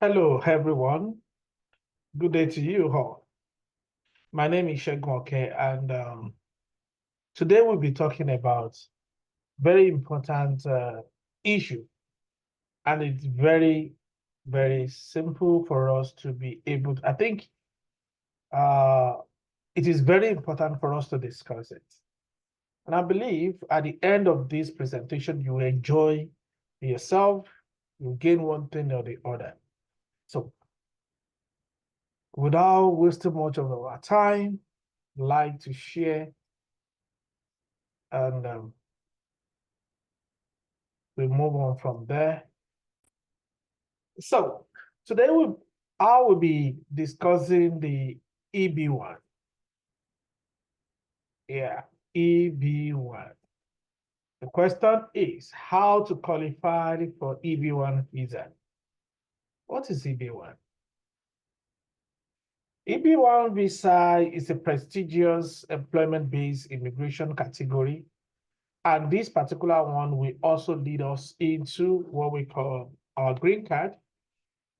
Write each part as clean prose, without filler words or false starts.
Hello, everyone. Good day to you all. My name is Shegun, and today we'll be talking about very important issue, and it's very, very simple for us to be able to, I think uh, it is very important for us to discuss it. And I believe at the end of this presentation, you will enjoy yourself, you gain one thing or the other. So without wasting much of our time, I'd like to share and we move on from there. So today I will be discussing the EB1. Yeah, EB1. The question is how to qualify for EB1 visa. What is EB1? EB1 visa is a prestigious employment-based immigration category. And this particular one will also lead us into what we call our green card.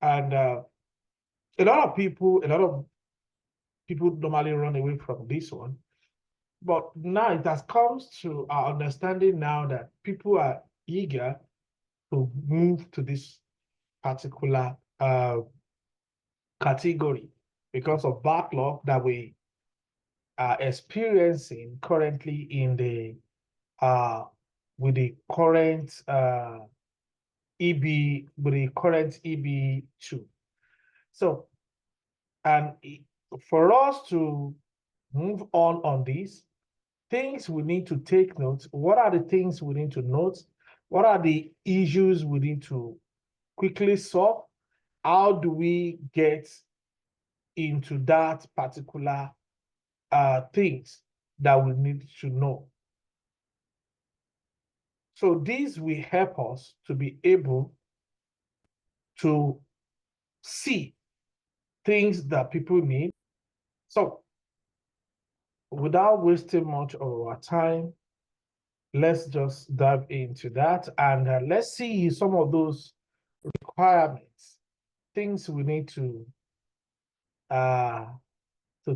And a lot of people normally run away from this one. But now it has come to our understanding now that people are eager to move to this particular category because of backlog that we are experiencing currently in the with the current EB2. So, and for us to move on this, things we need to take note. What are the things we need to note? What are the issues we need to quickly solve? How do we get into that particular things that we need to know? So these will help us to be able to see things that people need. So without wasting much of our time, let's just dive into that and let's see some of those requirements, things we need to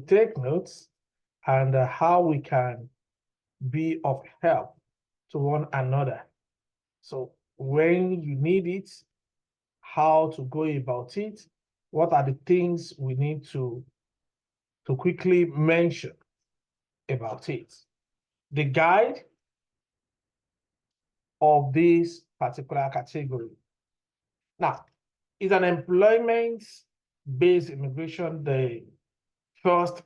take notes and how we can be of help to one another. So when you need it, how to go about it, what are the things we need to quickly mention about it. The guide of this particular category. Now, is an employment-based immigration the first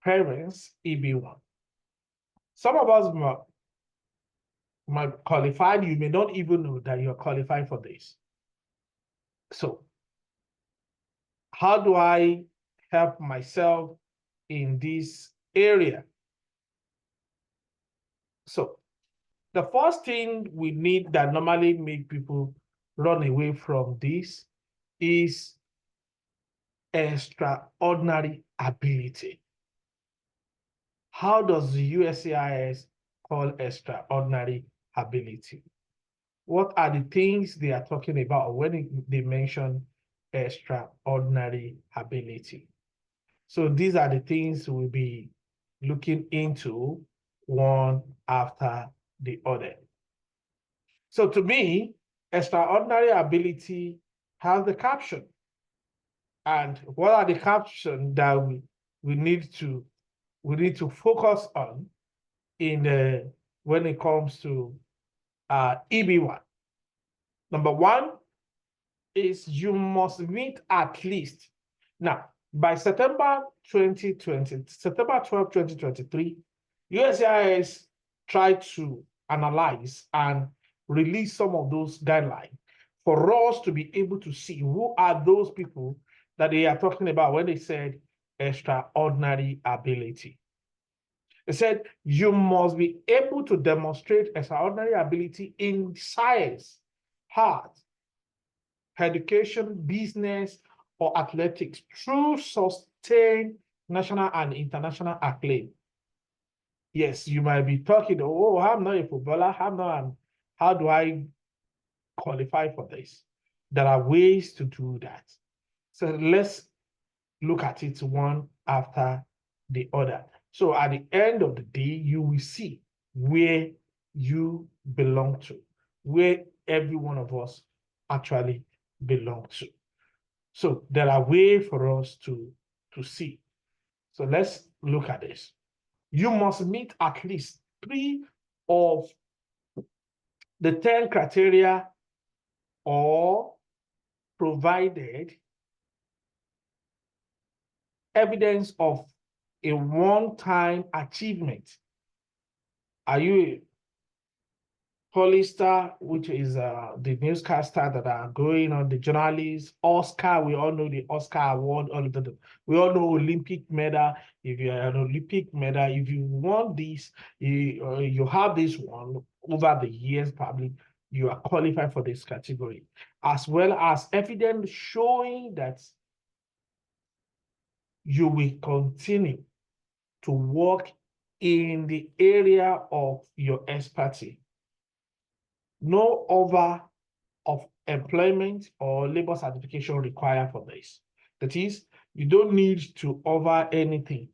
preference EB1? Some of us might qualify, you may not even know that you're qualified for this. So, how do I help myself in this area? So, the first thing we need that normally make people run away from this is extraordinary ability. How does the USCIS call extraordinary ability? What are the things they are talking about when they mention extraordinary ability? So these are the things we'll be looking into one after the other. So to me, extraordinary ability has the caption. And what are the captions that we need to focus on in when it comes to EB1? Number one is you must meet at least. Now, by September 2020, September 12, 2023, USCIS tried to analyze and release some of those guidelines for us to be able to see who are those people that they are talking about when they said extraordinary ability. They said you must be able to demonstrate extraordinary ability in science, art, education, business, or athletics through sustained national and international acclaim. Yes, you might be talking, oh, I'm not a footballer, how do I qualify for this? There are ways to do that. So let's look at it one after the other. So at the end of the day, you will see where you belong to, where every one of us actually belong to. So there are ways for us to see. So let's look at this. You must meet at least 3 of the 10 criteria or provided evidence of a one-time achievement. Are you Hollister, which is the newscaster that are going on, the journalists, Oscar, we all know the Oscar award, we all know Olympic medal. If you're an Olympic medal, if you want this, you have this one over the years, probably you are qualified for this category, as well as evidence showing that you will continue to work in the area of your expertise. No other of employment or labor certification required for this. That is, you don't need to offer anything.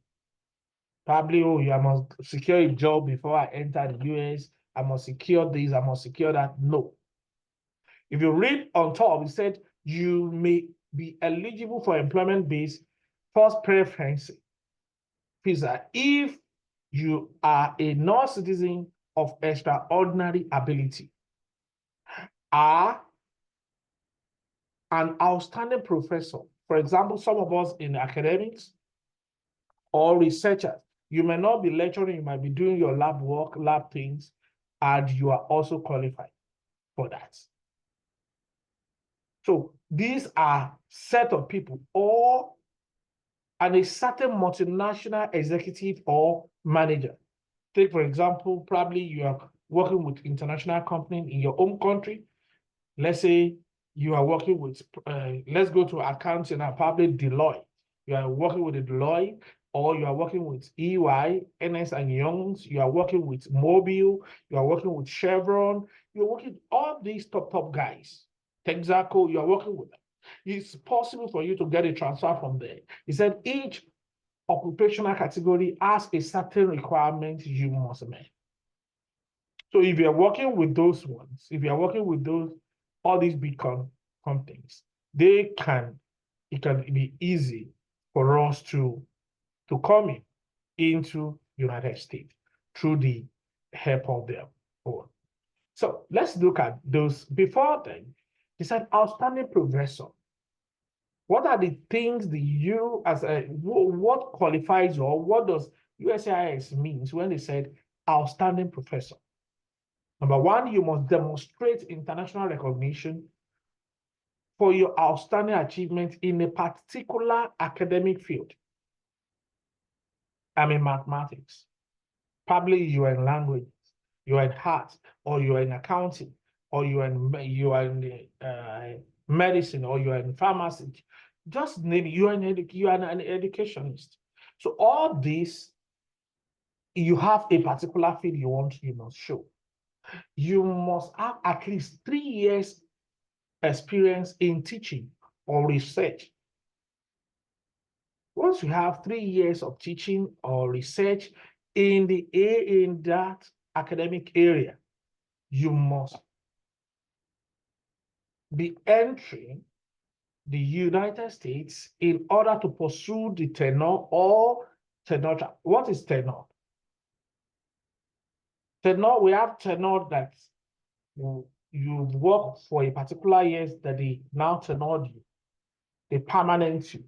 Probably, oh, I must secure a job before I enter the US. I must secure this, I must secure that. No. If you read on top, it said you may be eligible for employment-based first preference visa if you are a non-citizen of extraordinary ability, are an outstanding professor. For example, some of us in academics or researchers, you may not be lecturing, you might be doing your lab work, lab things, and you are also qualified for that. So these are set of people, or and a certain multinational executive or manager. Take, for example, probably you are working with international company in your own country. Let's say you are working with, let's go to accounting and probably Deloitte. You are working with Deloitte, or you are working with EY, NS and Youngs. You are working with Mobile. You are working with Chevron. You're working with all these top guys. Texaco, you are working with them. It's possible for you to get a transfer from there. He said each occupational category has a certain requirement you must meet. So if you're working with those ones, if you're working with all these big companies, it can be easy for us to come into United States through the help of their own. So let's look at those. Before then, he said outstanding professor. What are the things what qualifies, or what does USCIS means when they said outstanding professor? Number one, you must demonstrate international recognition for your outstanding achievement in a particular academic field. I'm in mathematics. Probably you are in language, you are in art, or you are in accounting, or you are in medicine, or you are in pharmacy. Just name it. You are an educationist. So all this, you have a particular field you must show. You must have at least 3 years experience in teaching or research. Once you have 3 years of teaching or research in that academic area, you must be entering the United States in order to pursue the tenure or tenure track. What is tenure? Tenure, we have tenure that you work for a particular years that they now tenure you, they permanent you.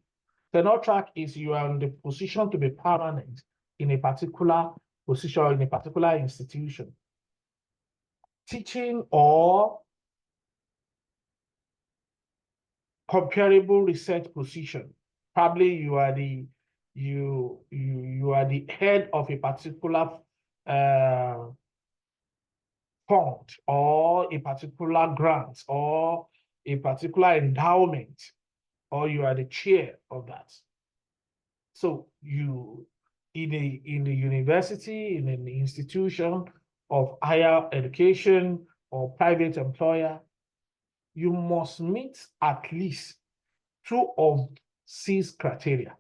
Tenure track is you are in the position to be permanent in a particular position in a particular institution. Teaching or comparable research position. Probably you are the head of a particular fund or a particular grant or a particular endowment, or you are the chair of that. So you in the university, in an institution of higher education or private employer, you must meet at least 2 of 6 criteria.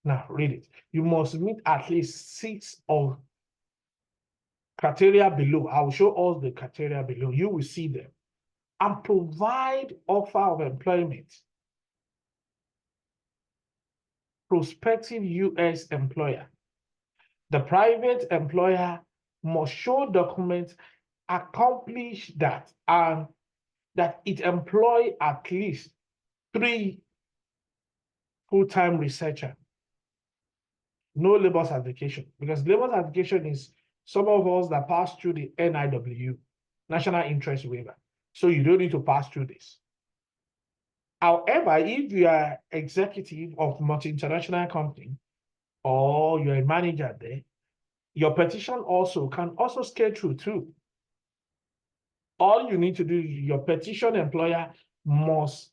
Now, read it. You must meet at least 6 of criteria below. I will show us the criteria below. You will see them. And provide offer of employment. Prospective U.S. employer. The private employer must show documents accomplish that and that it employ at least 3 full-time researchers. No labor certification, because labor certification is some of us that pass through the NIW, National Interest Waiver. So you don't need to pass through this. However, if you are executive of multi-international company or you're a manager there, your petition also can also scale through too. All you need to do is your petition employer must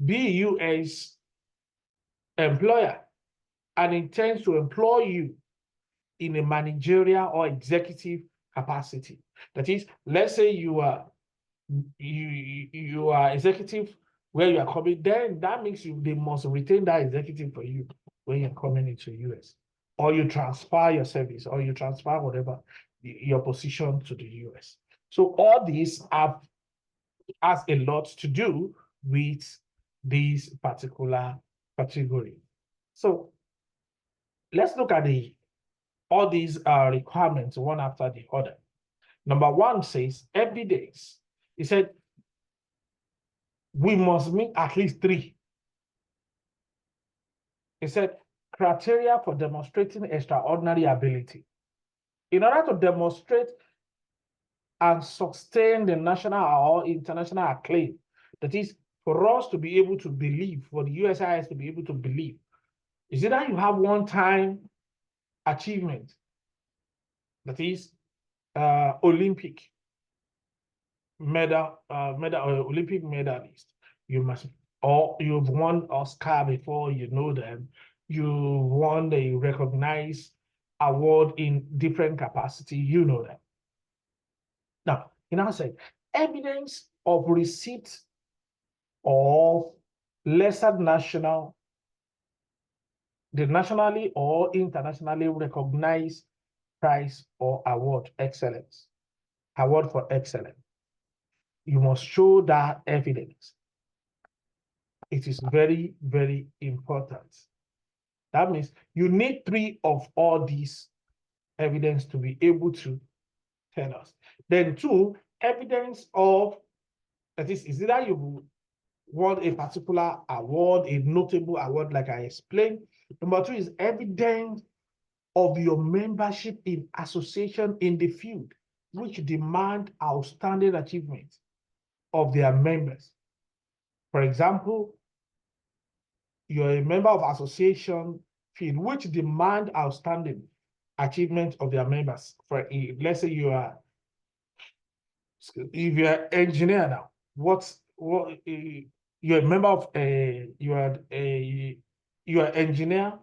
be U.S. employer and intends to employ you in a managerial or executive capacity. That is, let's say you are executive where you are coming, then that means they must retain that executive for you when you're coming into US, or you transfer your service, or you transfer whatever your position to the US. So all these has a lot to do with this particular category. So let's look at all these requirements one after the other. Number 1 says evidence. He said we must meet at least 3. He said criteria for demonstrating extraordinary ability. In order to demonstrate and sustain the national or international acclaim, that is, for us to be able to believe, for the USIS to be able to believe, is either you have one-time achievement, that is, Olympic medal, Olympic medalist. You must, or you've won Oscar before, you know them. You won a recognized award in different capacity, you know them. Now, he now said, evidence of receipt of lesser national, the nationally or internationally recognized prize or award excellence, award for excellence. You must show that evidence. It is very, very important. That means you need 3 of all these evidence to be able to tell us. Then 2, evidence of, that is either you want a particular award, a notable award like I explained. Number 2 is evidence of your membership in association in the field, which demand outstanding achievement of their members. For example, you're a member of association field, which demand outstanding achievement of their members. For let's say if you're an engineer now, you're a member of you're engineer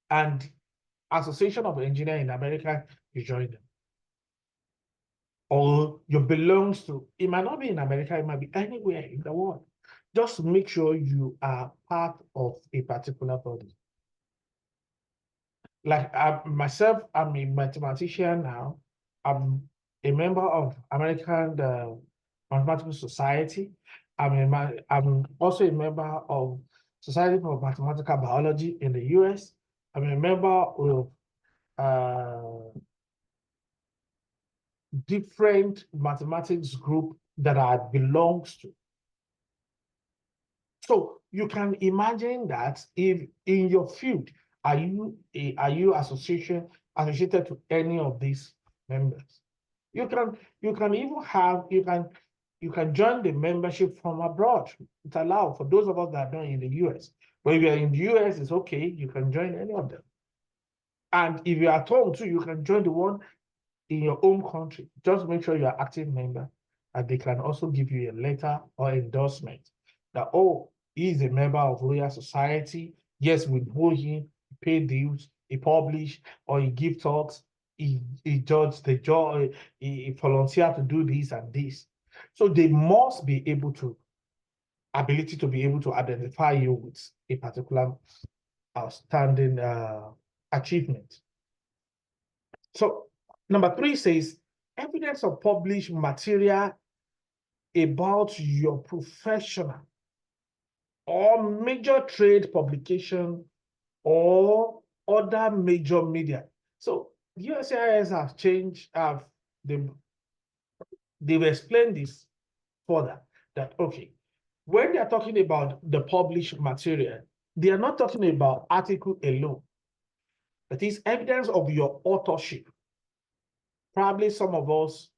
and Association of Engineers in America, you join them. Or you belongs to, it might not be in America, it might be anywhere in the world. Just make sure you are part of a particular body. Like myself, I'm a mathematician now. I'm a member of American Mathematical Society. I'm also a member of Society for Mathematical Biology in the US. I'm a member of different mathematics group that I belongs to. So you can imagine that if in your field, are you associated to any of these members? You can join the membership from abroad. It's allowed for those of us that are not in the US. But if you're in the US, it's okay, you can join any of them. And if you're at home too, you can join the one in your own country. Just make sure you're an active member, and they can also give you a letter or endorsement that, oh, he is a member of Royal Society. Yes, we know him, he pay dues, he publish, or he give talks, he judge the job, he volunteer to do this and this. So they must be able to, ability to be able to identify you with a particular outstanding achievement. So number 3 says, evidence of published material about your professional or major trade publication or other major media. So USCIS have changed, they've explained this further, that, okay, when they are talking about the published material, they are not talking about article alone. That is evidence of your authorship. Probably some of us,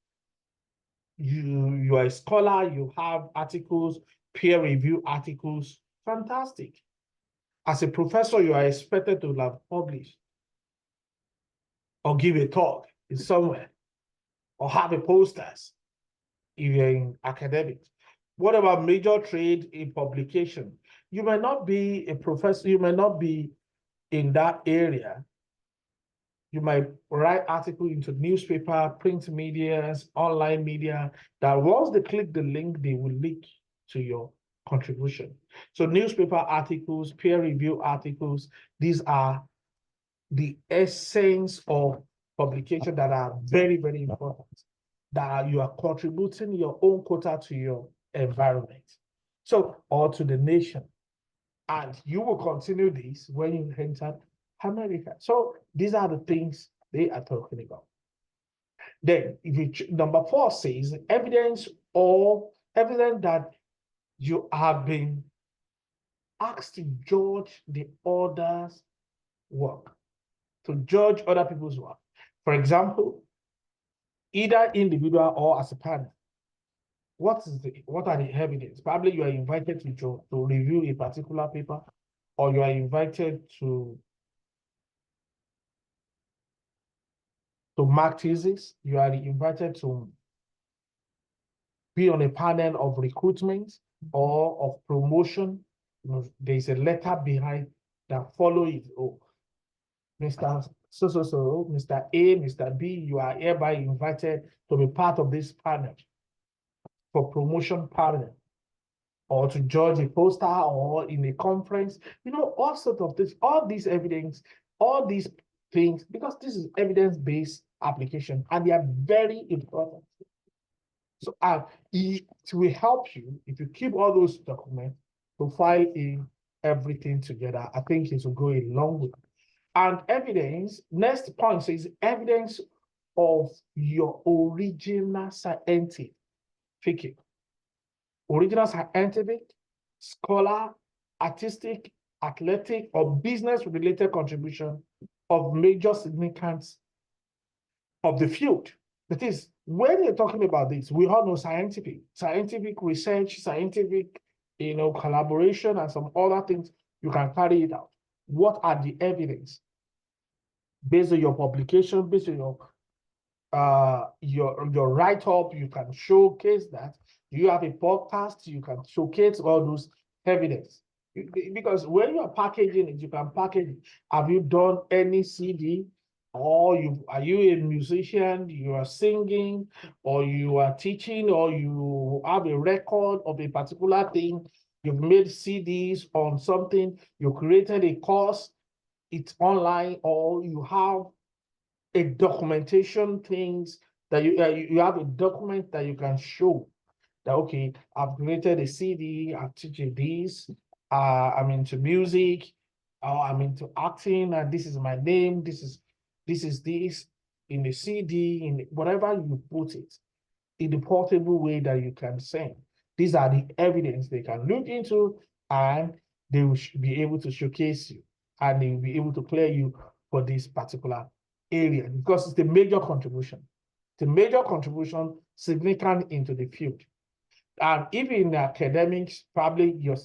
you are a scholar, you have articles, peer review articles, fantastic. As a professor, you are expected to have published or give a talk in somewhere or have a posters if you're in academics. What about major trade in publication? You might not be a professor, you might not be in that area. You might write article into newspaper, print media, online media, that once they click the link, they will link to your contribution. So newspaper articles, peer review articles, these are the essence of publication that are very, very important, that you are contributing your own quota to your environment, so, or to the nation. And you will continue this when you enter America. So these are the things they are talking about. Then, if you number 4 says evidence that you have been asked to judge the others' work, to judge other people's work. For example, either individual or as a panel. What are the evidence? Probably you are invited to review a particular paper, or you are invited to mark thesis, you are invited to be on a panel of recruitment or of promotion. There's a letter behind that follow it. Oh, Mr. Mr. A, Mr. B, you are hereby invited to be part of this panel for promotion panel, or to judge a poster or in a conference, all sorts of things, all these evidence, all these things, because this is evidence-based application and they are very important. So it will help you if you keep all those documents to file in everything together. I think it will go a long way. And evidence, next point says evidence of your original scientific, scholar, artistic, athletic, or business-related contribution of major significance of the field. That is, when you're talking about this, we all know scientific research, scientific, collaboration, and some other things, you can carry it out. What are the evidence? Based on your publication, based on your write-up, you can showcase that. You have a podcast, you can showcase all those evidence. Because when you are packaging it, you can package it. Have you done any CD? Or are you a musician, you are singing, or you are teaching, or you have a record of a particular thing, you've made CDs on something, you created a course, it's online, or you have a documentation things that you have a document that you can show that, okay, I've created a CD, I'm teaching this, I'm into music, I'm into acting, and this is my name, this is this in the CD, in whatever you put it, in the portable way that you can send. These are the evidence they can look into, and they will be able to showcase you, and they will be able to clear you for this particular area, because it's the major contribution. The major contribution significant into the field. And even in academics, probably your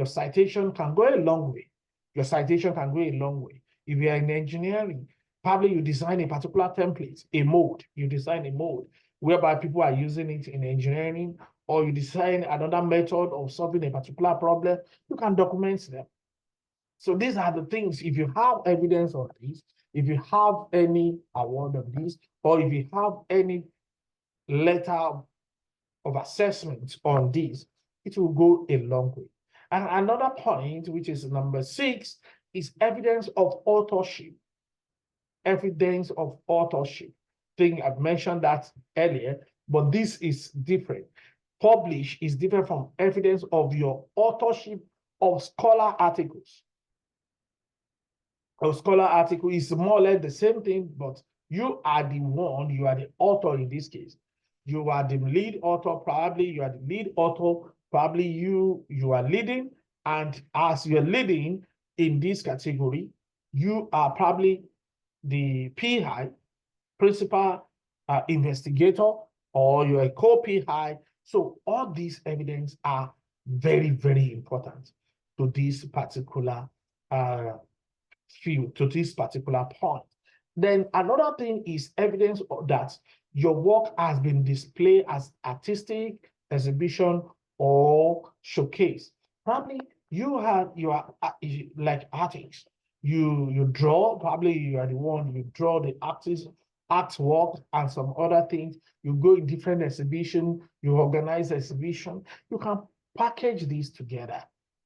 citation can go a long way. Your citation can go a long way. If you are in engineering, probably you design a particular template, a mold. You design a mold whereby people are using it in engineering, or you design another method of solving a particular problem, you can document them. So these are the things. If you have evidence of this, if you have any award of this, or if you have any letter of assessment on this, it will go a long way. And another point, which is number 6, is evidence of authorship. Evidence of authorship. I think I've mentioned that earlier, but this is different. Publish is different from evidence of your authorship of scholar articles. A scholar article is more or less the same thing, but you are the one, you are the author in this case. You are the lead author, probably you are the lead author, probably you are leading, and as you're leading in this category, you are probably the PI, principal investigator, or you're a co-PI. So all these evidence are very, very important to this particular field, to this particular point. Then another thing is evidence that your work has been displayed as artistic exhibition or showcase. Probably you are like artists. You draw, probably you are the one, you draw the artwork and some other things. You go in different exhibition, you organize exhibition. You can package these together.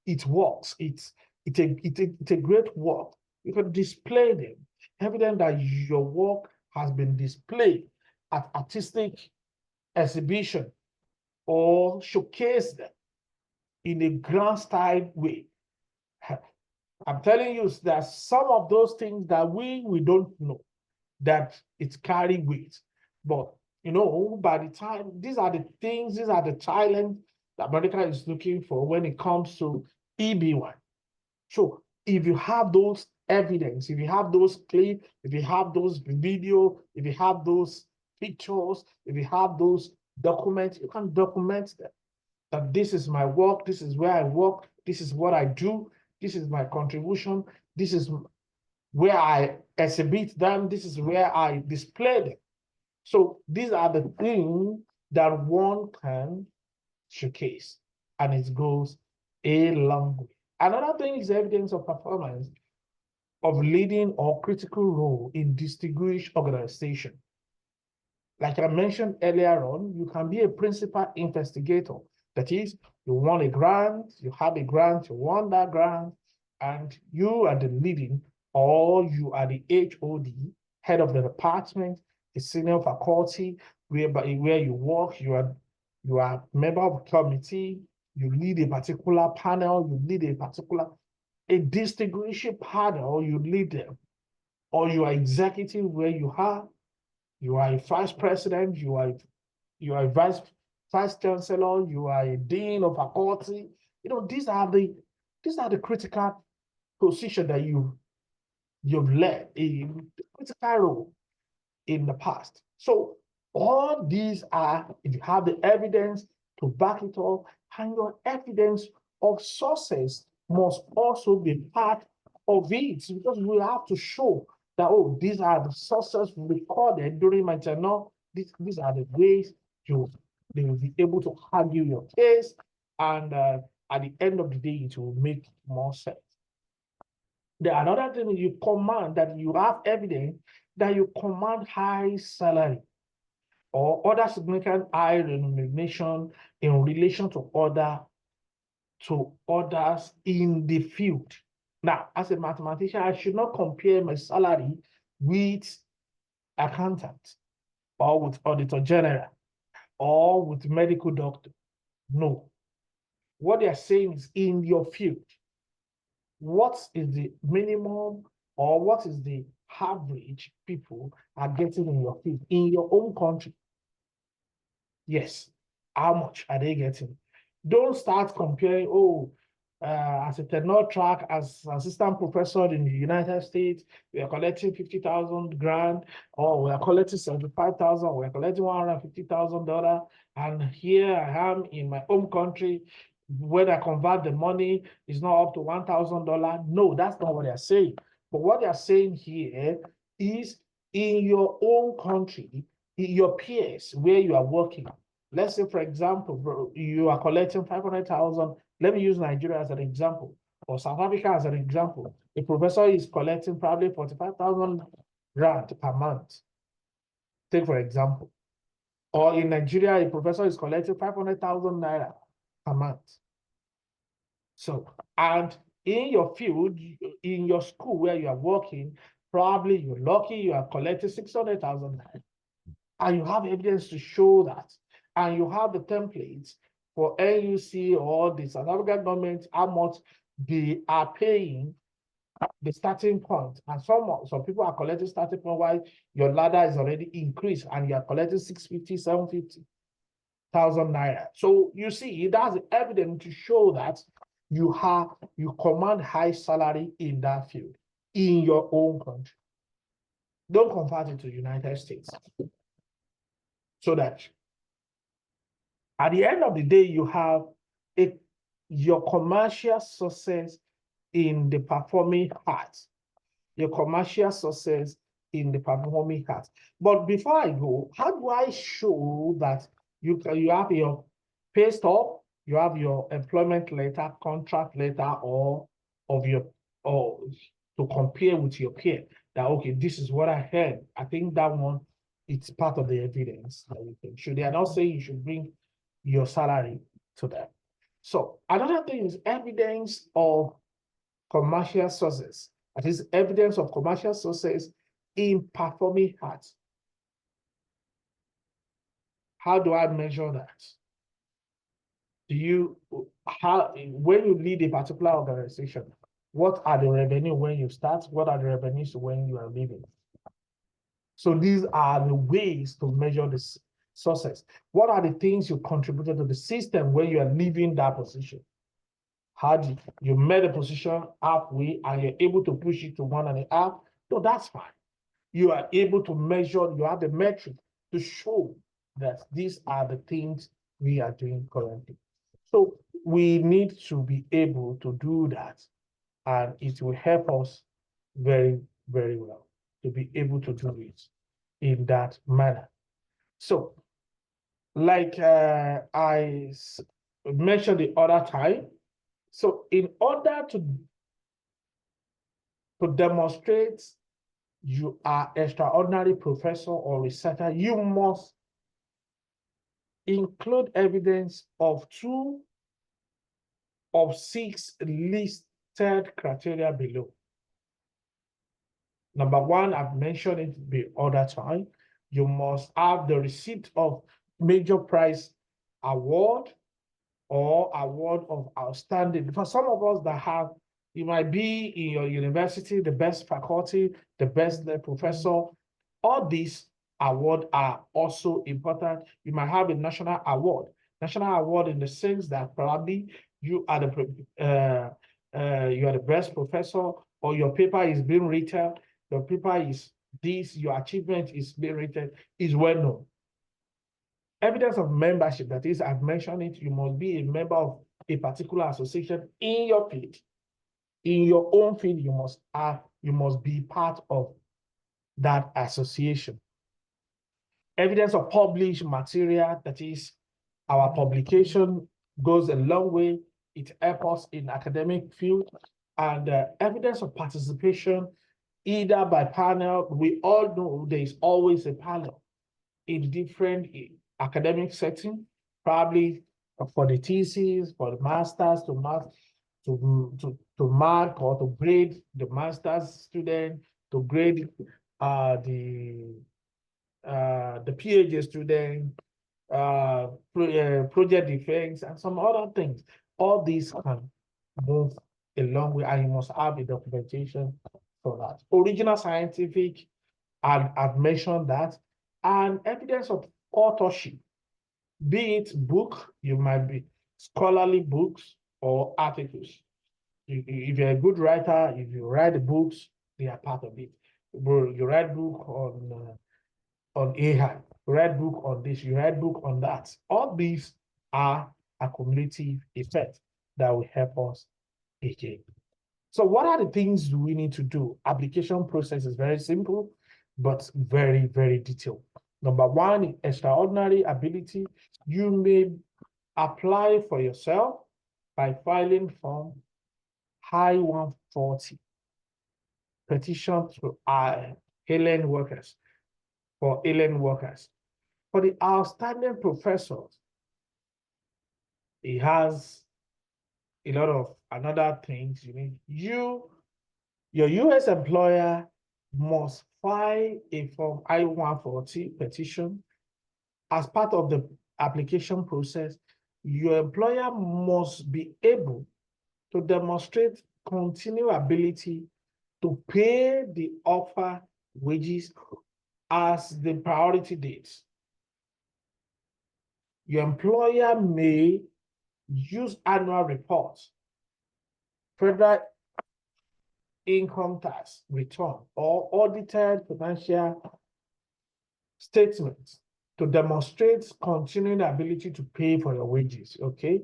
It works. It's a great work. You can display them, evident that your work has been displayed at artistic exhibition or showcased in a grand style way. I'm telling you that some of those things that we don't know, that it carry weight. But by the time, these are the things, these are the talent that America is looking for when it comes to EB1. So if you have those evidence, if you have those clips, if you have those video, if you have those pictures, if you have those documents, you can document them. That this is my work, this is where I work, this is what I do, this is my contribution, this is where I exhibit them, this is where I display them. So these are the things that one can showcase, and it goes a long way. Another thing is evidence of performance of leading or critical role in distinguished organization. Like I mentioned earlier on, you can be a principal investigator. That is, you won a grant, you have a grant, you won that grant, and you are the leading, or you are the HOD, head of the department, the senior faculty, where you work, you are a member of a committee, you lead a particular panel, you lead a distinguished panel, you lead them, or you are executive where you are a vice president, you are a vice chancellor, you are a dean of faculty. These are the critical position that you've led, a critical role in the past. So all these are, if you have the evidence to back it up, and your evidence of success must also be part of it, because we have to show that, these are the success recorded during my tenure. These are the ways they will be able to argue your case, and at the end of the day, it will make more sense. The another thing is you command that you have evidence that you command high salary or other significant high remuneration in relation to others in the field. Now, as a mathematician, I should not compare my salary with accountant or with auditor general or with medical doctor. No. What they are saying is, in your field, what is the minimum or what is the average people are getting in your field, in your own country? Yes. How much are they getting? Don't start comparing, as a tenure track, as assistant professor in the United States, we are collecting 50,000 grand, or we are collecting 75,000, we are collecting $150,000. And here I am in my home country, when I convert the money, it's not up to $1,000. No, that's not what they're saying. But what they're saying here is, in your own country, in your peers where you are working. Let's say, for example, you are collecting 500,000. Let me use Nigeria as an example, or South Africa as an example. A professor is collecting probably 45,000 rand per month. Take for example. Or in Nigeria, a professor is collecting 500,000 naira a month. So, and in your field, in your school where you are working, probably you're lucky you are collecting 600,000 naira. And you have evidence to show that. And you have the templates for NUC or the South African government, how much they are paying the starting point. And some people are collecting starting point while your ladder is already increased and you are collecting 650, 750,000 naira. So you see, it has evidence to show that you command high salary in that field in your own country. Don't convert it to the United States. So that at the end of the day, you have your commercial success in the performing arts, your commercial success in the performing arts. But before I go, how do I show that you have your pay stub, you have your employment letter, contract letter, or to compare with your peer that, okay, this is what I heard. I think that one, it's part of the evidence that we can show. They are not saying you should bring your salary to them. So another thing is evidence of commercial sources. That is evidence of commercial sources in performing arts. How do I measure that? When you lead a particular organization, what are the revenue when you start? What are the revenues when you are leaving? So these are the ways to measure the sources. What are the things you contributed to the system when you are leaving that position? How do you met a position halfway and you're able to push it to 1.5? No, that's fine. You are able to measure, you have the metric to show that these are the things we are doing currently. So we need to be able to do that, and it will help us very, very well to be able to do it in that manner. So, like I mentioned the other time, so in order to demonstrate you are extraordinary professor or researcher, you must include evidence of 2 of 6 listed criteria below. Number 1, I've mentioned it the other time, you must have the receipt of major prize award or award of outstanding. For some of us that have, you might be in your university, the best faculty, the best professor. All these awards are also important. You might have a national award. National award in the sense that probably you are the best professor, or your paper is being rated, your paper is this, your achievement is being rated, is well known. Evidence of membership, that is, I've mentioned it, you must be a member of a particular association in your field. In your own field, you must be part of that association. Evidence of published material, that is, our publication goes a long way. It helps us in academic field. And evidence of participation, either by panel. We all know there is always a panel in different academic setting, probably for the thesis, for the masters, to mark or to grade the master's student, to grade the PhD student, project defense, and some other things. All these can move a long way, and you must have a documentation for that. Original scientific, and I've mentioned that, and evidence of authorship, be it book, you might be scholarly books or articles. If you're a good writer, if you write books, they are part of it. You write book on AI, you write book on this, you write book on that. All these are a cumulative effect that will help us again. So what are the things do we need to do? Application process is very simple, but very, very detailed. Number 1, extraordinary ability. You may apply for yourself by filing form I-140, petition to alien workers, for alien workers. For the outstanding professors, it has a lot of another things you need. Your US employer must file a Form I-140 petition. As part of the application process, your employer must be able to demonstrate continued ability to pay the offer wages as the priority dates. Your employer may use annual reports, federal income tax return, or audited financial statements to demonstrate continuing ability to pay for your wages, okay?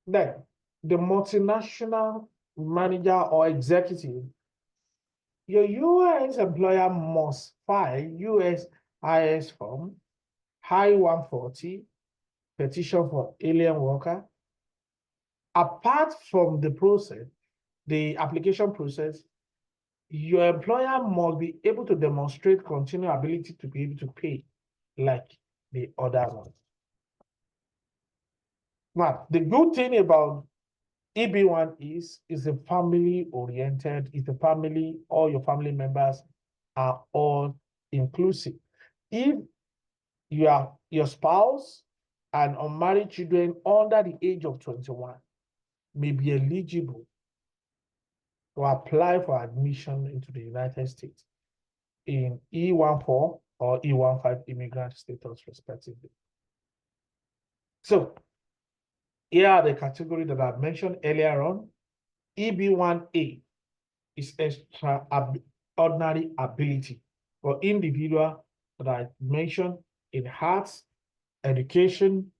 Then, the multinational manager or executive, your US employer must file USIS form, I-140, petition for alien worker. Apart from the process, the application process, your employer must be able to demonstrate continued ability to be able to pay like the other ones. Now, the good thing about EB1 is a family oriented, is the family, all your family members are all inclusive. If you are your spouse and unmarried children under the age of 21 may be eligible to apply for admission into the United States in E14 or E15 immigrant status respectively. So here are the categories that I mentioned earlier on. EB1A is extraordinary ability for individual that I mentioned in arts, education,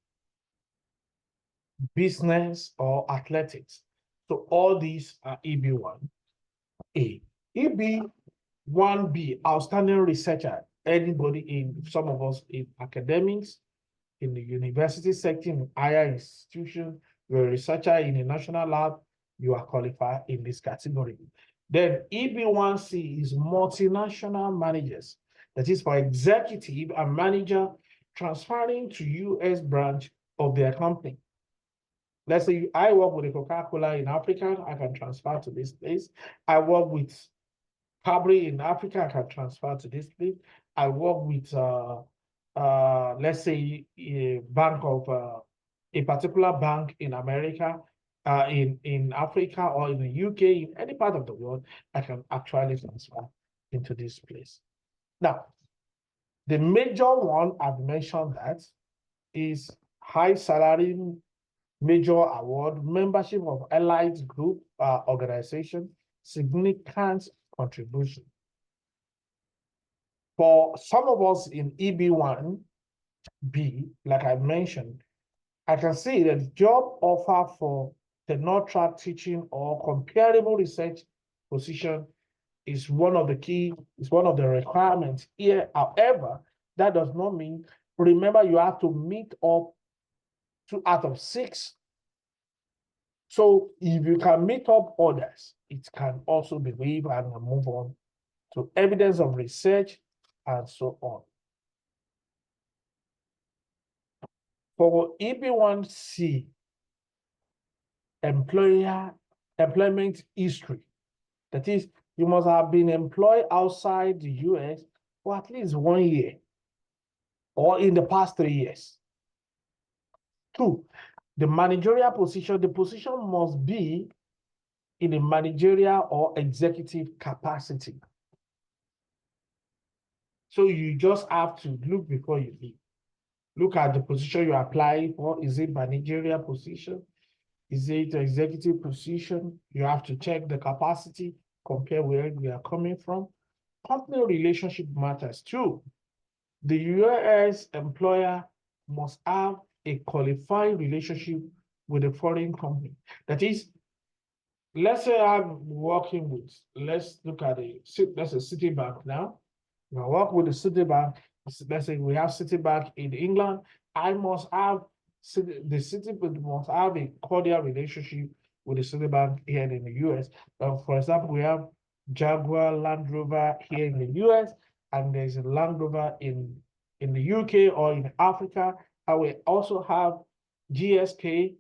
business, or athletics. So all these are EB1A. EB1B, outstanding researcher, anybody in, some of us in academics, in the university sector, in higher institutions, you're a researcher in a national lab, you are qualified in this category. Then EB1C is multinational managers. That is for executive and manager transferring to US branch of their company. Let's say I work with a Coca-Cola in Africa, I can transfer to this place. I work with Cabri in Africa, I can transfer to this place. I work with, let's say, a bank of, a particular bank in America, in Africa, or in the UK, in any part of the world, I can actually transfer into this place. Now, the major one I've mentioned that is high salary, major award, membership of allied group organization, significant contribution. For some of us in EB1B, like I mentioned, I can see that job offer for tenure track teaching or comparable research position is one of the key, is one of the requirements here. However, that does not mean, remember, you have to meet up 2 out of 6. So if you can meet up others, it can also be waived and move on to evidence of research and so on. For EB1C, employment history. That is, you must have been employed outside the US for at least 1 year or in the past 3 years. 2, the managerial position. The position must be in a managerial or executive capacity. So you just have to look before you leave. Look at the position you apply for. Is it managerial position? Is it executive position? You have to check the capacity, compare where we are coming from. Company relationship matters too. The US employer must have a qualified relationship with a foreign company. That is, let's say I'm working with, let's look at let's say Citibank now. I work with the Citibank. Let's say we have Citibank in England. I must have, the Citibank must have a cordial relationship with the Citibank here in the US. For example, we have Jaguar Land Rover here in the US, and there's a Land Rover in in the UK or in Africa, and we also have GSK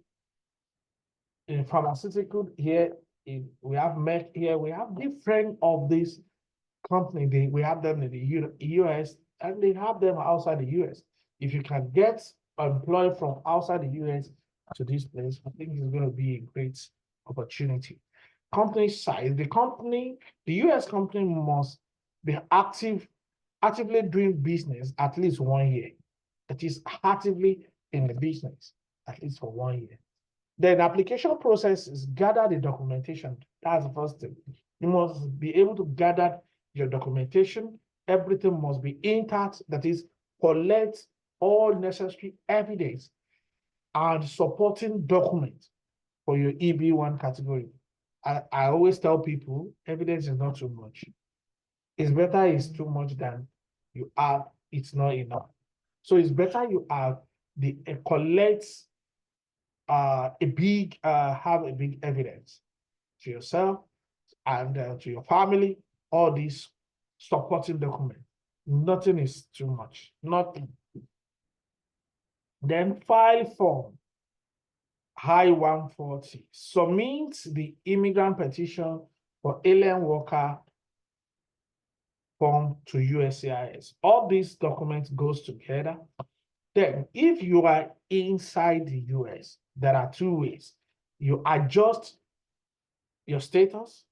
in pharmaceutical here. We have Merck here. We have different of these companies. We have them in the US and they have them outside the US. If you can get employed from outside the US to this place, I think it's going to be a great opportunity. Company size, the US company must be actively doing business at least 1 year. That is actively in the business at least for 1 year. Then the application process is gather the documentation. That's the first thing. You must be able to gather your documentation. Everything must be intact. That is, collect all necessary evidence and supporting documents for your EB1 category. I always tell people, evidence is not too much. It's better it's too much than you have, it's not enough. So it's better you have the collect have a big evidence to yourself and to your family, all these supporting documents. Nothing is too much, nothing. Then file form, I-140, submit the immigrant petition for alien worker form to USCIS. All these documents goes together. Then if you are inside the US, there are two ways. You adjust your status.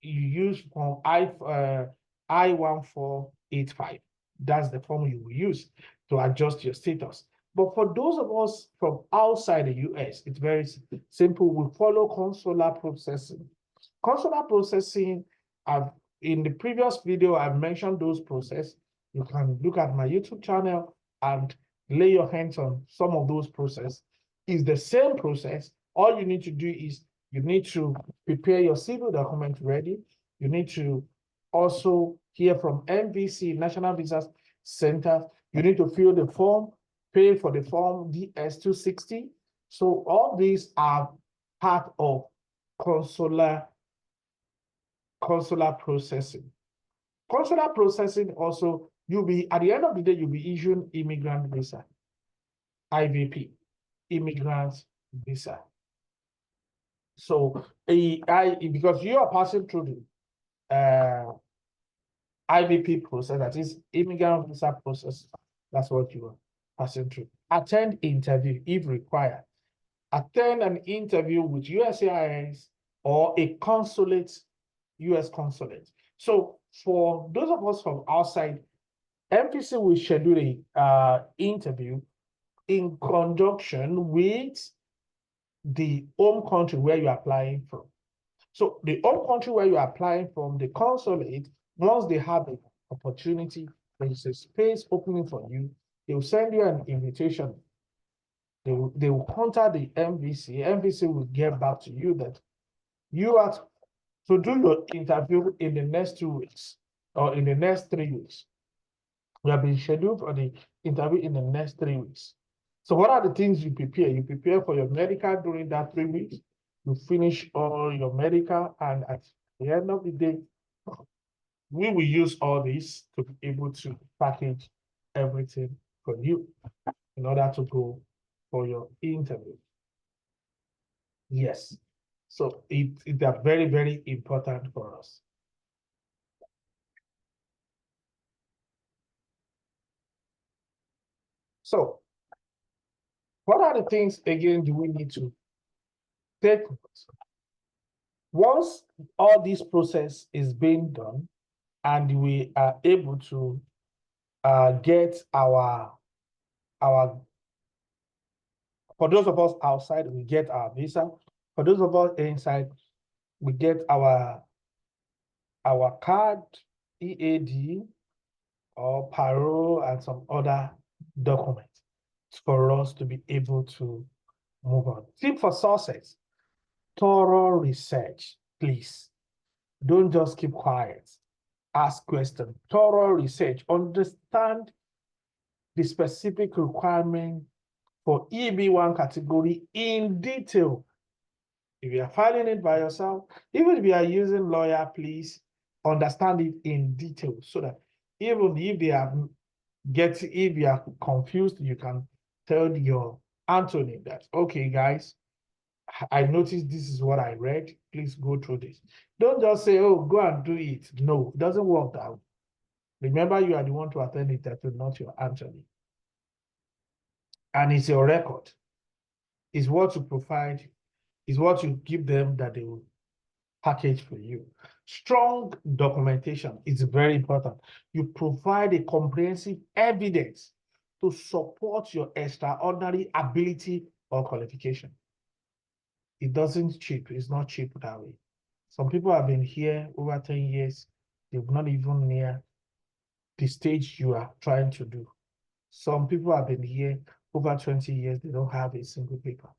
You use form I-1485. That's the form you will use to adjust your status. But for those of us from outside the US, it's very simple. We follow consular processing. Consular processing, in the previous video, I mentioned those processes. You can look at my YouTube channel and lay your hands on some of those processes. It's the same process. All you need to do is you need to prepare your civil document ready. You need to also hear from NVC, National Visa Center. You need to fill the form, pay for the form DS-260. So all these are part of consular processing. Consular processing also, at the end of the day, you'll be issuing immigrant visa, IVP, immigrant visa. So because you are passing through the IVP process, that is immigrant visa process, that's what you are passing through. Attend interview if required. Attend an interview with USCIS or a consulate, US consulate. So for those of us from outside, MPC will schedule a interview in conjunction with the home country where you're applying from. So the home country where you're applying from, the consulate, once they have the opportunity, there's a space opening for you, they will send you an invitation. They will contact the MVC. MVC will get back to you that you are to do your interview in the next 2 weeks or in the next 3 weeks. We have been scheduled for the interview in the next 3 weeks. So what are the things you prepare? You prepare for your medical during that 3 weeks. You finish all your medical, and at the end of the day, we will use all this to be able to package everything for you in order to go for your interview. Yes. So it's very, very important for us. So what are the things, again, do we need to take? Once all this process is being done and we are able to get our, for those of us outside, we get our visa. For those of us inside, we get our card, EAD, or parole, and some other documents for us to be able to move on. Tip for success: thorough research, please. Don't just keep quiet. Ask questions. Thorough research. Understand the specific requirement for EB1 category in detail. If you are filing it by yourself, even if you are using lawyer, please understand it in detail so that even if they have If you are confused, you can tell your Anthony that, okay, guys, I noticed this is what I read. Please go through this. Don't just say, oh, go and do it. No, it doesn't work that way. Remember, you are the one to attend it, not your Anthony. And it's your record. It's what you provide, is what you give them that they will package for you. Strong documentation is very important. You provide a comprehensive evidence to support your extraordinary ability or qualification. It doesn't cheap. It's not cheap that way. Some people have been here over 10 years. They've not even near the stage you are trying to do. Some people have been here over 20 years. They don't have a single paper.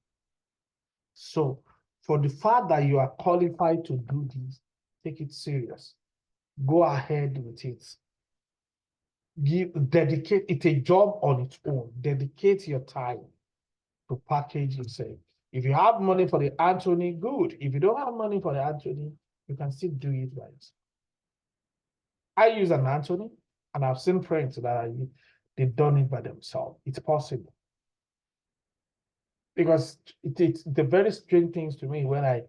So for the fact that you are qualified to do this, take it serious. Go ahead with it. Dedicate it's a job on its own. Dedicate your time to package yourself. If you have money for the Anthony, good. If you don't have money for the Anthony, you can still do it by yourself. I use an Anthony, and I've seen friends that they've done it by themselves. It's possible. Because it's the very strange things to me when I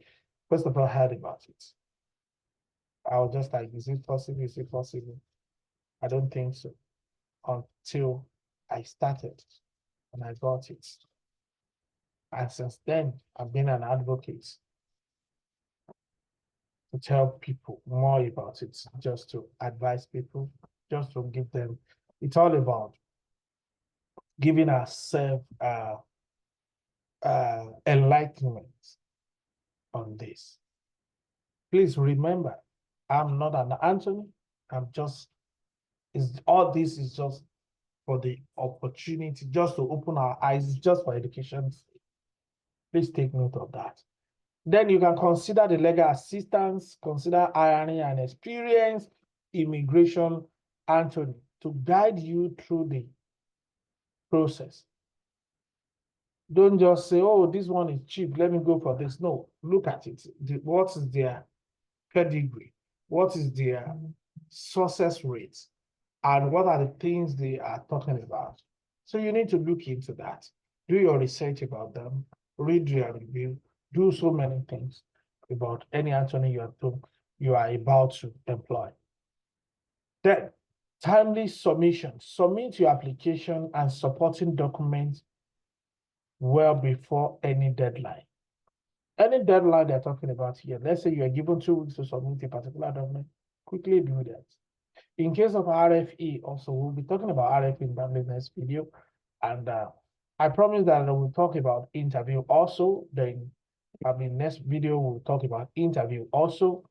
first of all heard about it. I was just like, is it possible? Is it possible? I don't think so. Until I started and I got it. And since then, I've been an advocate to tell people more about it, just to advise people, just to give them. It's all about giving ourselves enlightenment on this. Please remember, I'm not an Anthony. I'm just, all this is just for the opportunity, just to open our eyes, just for education. Please take note of that. Then you can consider the legal assistance, consider hiring an experienced immigration attorney to guide you through the process. Don't just say, oh, this one is cheap, let me go for this. No, look at it. What is their pedigree? What is their success rate? And what are the things they are talking about? So you need to look into that. Do your research about them, read their review, do so many things about any attorney you are about to employ. Then, timely submission. Submit your application and supporting documents well before any deadline. Any deadline they're talking about here, let's say you are given 2 weeks to submit a particular document, quickly do that. In case of RFE, also, we'll be talking about RFE in the next video. And I promise that we'll talk about interview also. Then, next video, we'll talk about interview also.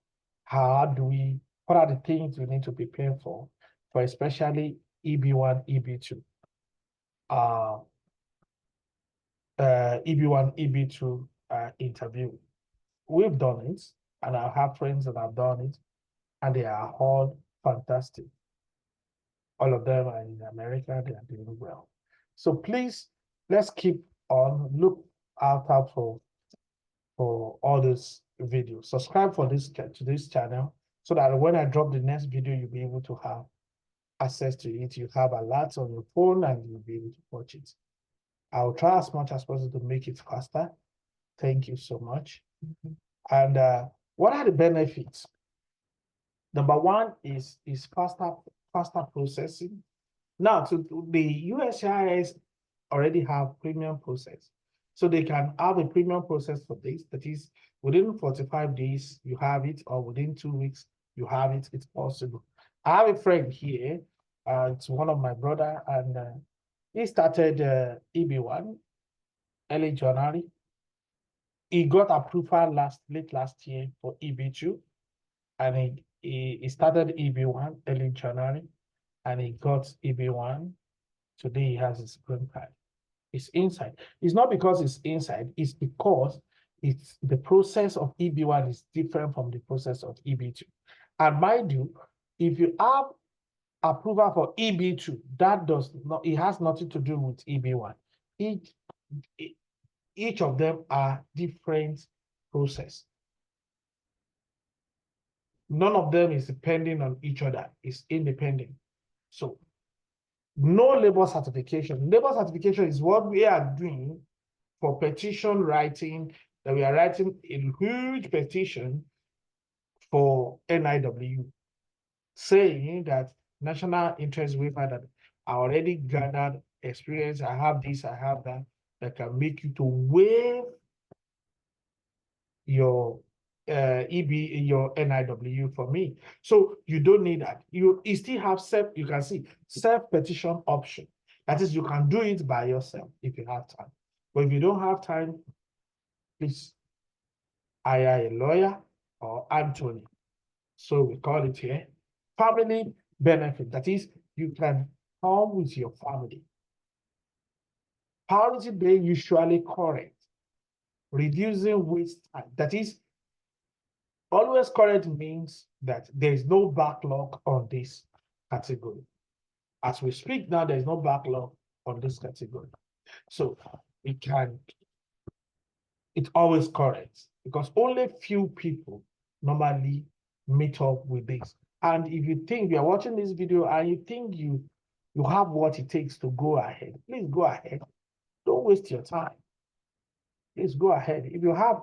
What are the things we need to prepare for especially EB1, EB2? EB1, EB2 interview. We've done it, and I have friends that have done it, and they are all fantastic. All of them are in America, they are doing well. So please, let's keep on look out for all these videos. Subscribe to this channel so that when I drop the next video, you'll be able to have access to it. You have alerts on your phone and you'll be able to watch it. I'll try as much as possible to make it faster. Thank you so much. And what are the benefits? Number one is faster processing. Now, the USCIS already have premium process. So they can have a premium process for this. That is, within 45 days, you have it, or within 2 weeks, you have it. It's possible. I have a friend here. It's one of my brother, and he started EB1 early January. He got approval late last year for EB2, and he started EB1 early January, and he got EB1. Today he has his green card. It's inside. It's not because it's inside, it's because the process of EB1 is different from the process of EB2. And mind you, if you have approval for EB2, it has nothing to do with EB1. Each of them are different process. None of them is depending on each other, it's independent. So No labor certification. Labor certification is what we are doing for petition writing, that we are writing a huge petition for NIW, saying that national interest waiver that I already gathered experience, I have this, I have that, that can make you to waive your your NIW for me. So you don't need that. You still have you can see self-petition option. That is, you can do it by yourself if you have time. But if you don't have time, please hire a lawyer or Anthony. So we call it here family benefit. That is, you can come with your family. Priority being usually correct, reducing waste time. That is, always correct means that there is no backlog on this category. As we speak now, there is no backlog on this category. So it's always correct because only few people normally meet up with this. And if you think you are watching this video and you think you have what it takes to go ahead, please go ahead. Don't waste your time. Please go ahead. If you have,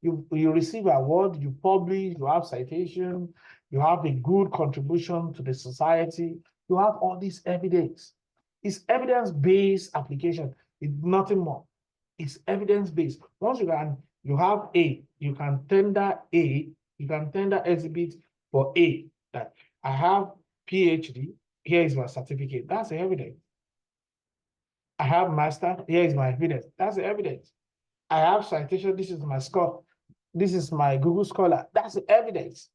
you receive award, you publish, you have citation, you have a good contribution to the society, you have all this evidence. It's evidence-based application. It's nothing more. It's evidence-based. Once you have A, you can tender exhibit for A, that I have PhD, here is my certificate. That's the evidence. I have master, here is my evidence. That's the evidence. I have citation, this is my score. This is my Google Scholar. That's the evidence.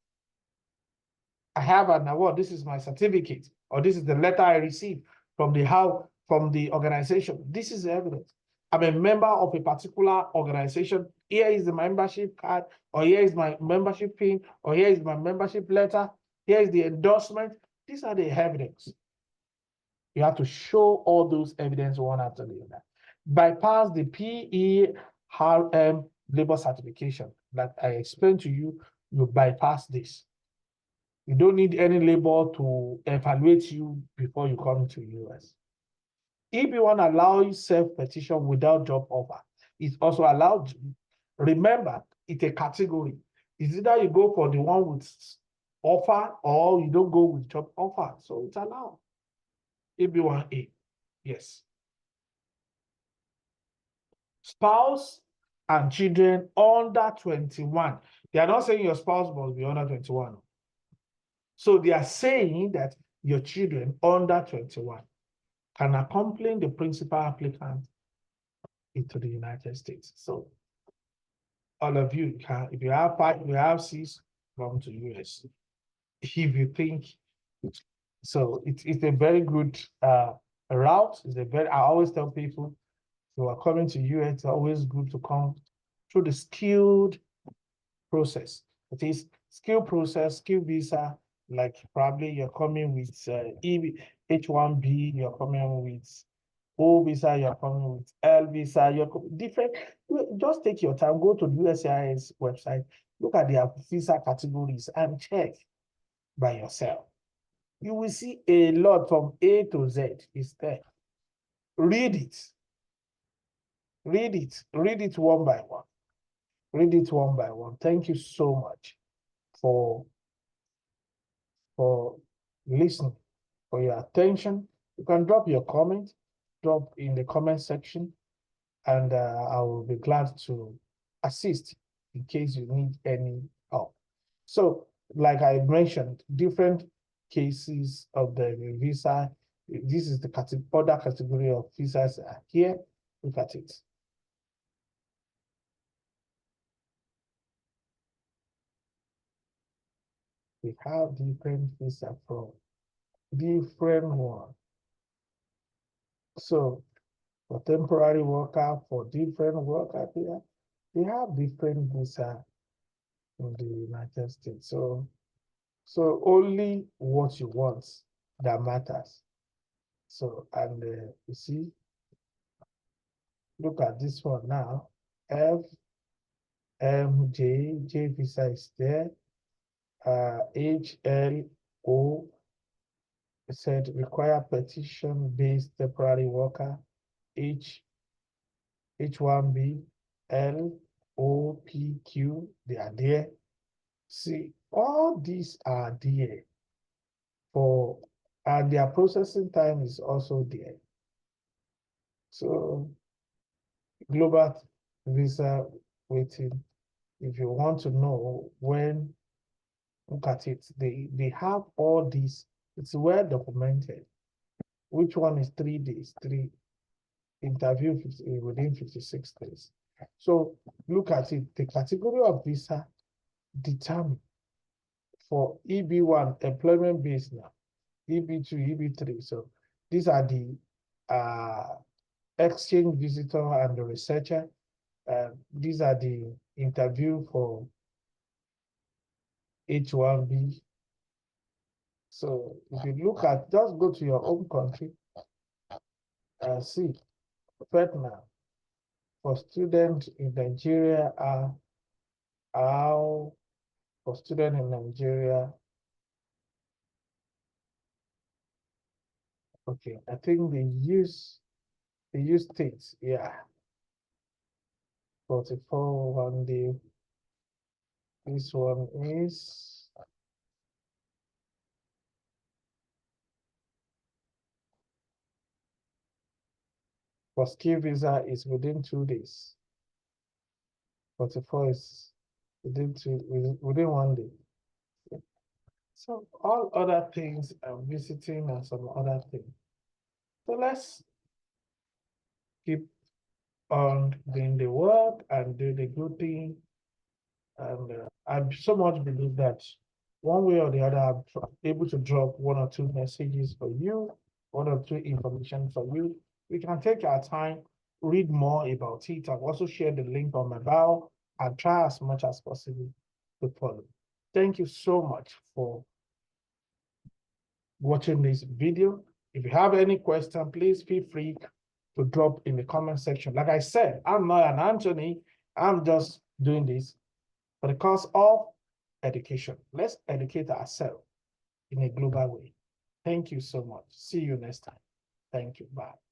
I have an award, this is my certificate, or this is the letter I received from the organization. This is the evidence. I'm a member of a particular organization. Here is the membership card, or here is my membership pin, or here is my membership letter. Here is the endorsement. These are the evidence. You have to show all those evidence one after the other. Bypass the PERM labor certification that I explained to you. You bypass this. You don't need any labor to evaluate you before you come to US. EB1 allows self-petition without job offer. It's also allowed. Remember, it's a category. It's either you go for the one with offer or you don't go with job offer. So it's allowed. EB1A, yes. Spouse and children under 21. They are not saying your spouse must be under 21. So they are saying that your children under 21 can accompany the principal applicant into the United States. So all of you can, if you have 5, you have 6, come to US. If you think, so it's a very good route. I always tell people, who are coming to US, it's always good to come through the skilled process. It is skill process, skill visa, like probably you're coming with H1B, you're coming with O visa, you're coming with L visa, you're different. Just take your time, go to the USCIS website, look at their visa categories and check by yourself. You will see a lot from A to Z is there. Read it. Read it. Read it one by one. Read it one by one. Thank you so much for listening, for your attention. You can drop your comment, drop in the comment section, and I will be glad to assist in case you need any help. So, like I mentioned, different cases of the visa. This is the other category of visas here. Look at it. We have different visa from different one. So for temporary worker, for different worker here, we have different visa in the United States. So only what you want that matters. So, and you see, look at this one now. J visa is there. HLO It said require petition-based temporary worker, H1B, L, O, P, Q, they are there. See, all these are there for, and their processing time is also there. So global visa waiting, if you want to know when, look at it, they have all these, it's well documented. Which one is 3 days, interview within 56 days. So look at it, the category of visa determined for EB1, employment based now, EB2, EB3. So these are the exchange visitor and the researcher. These are the interview for H1B. So if you look at, just go to your own country and see, Vietnam, for students in Nigeria are how, for students in Nigeria, okay, I think they use states, yeah. 44 one day. This one is for skill visa is within 2 days. 44 is within 1 day. So all other things are visiting and some other things. So let's keep on doing the work and do the good thing. And I so much believe that one way or the other, I'm able to drop 1 or 2 messages for you, 1 or 2 information for you. We can take our time, read more about it. I've also shared the link on my bio and try as much as possible to follow. Thank you so much for watching this video. If you have any question, please feel free to drop in the comment section. Like I said, I'm not an Anthony. I'm just doing this for the cause of education. Let's educate ourselves in a global way. Thank you so much. See you next time. Thank you. Bye.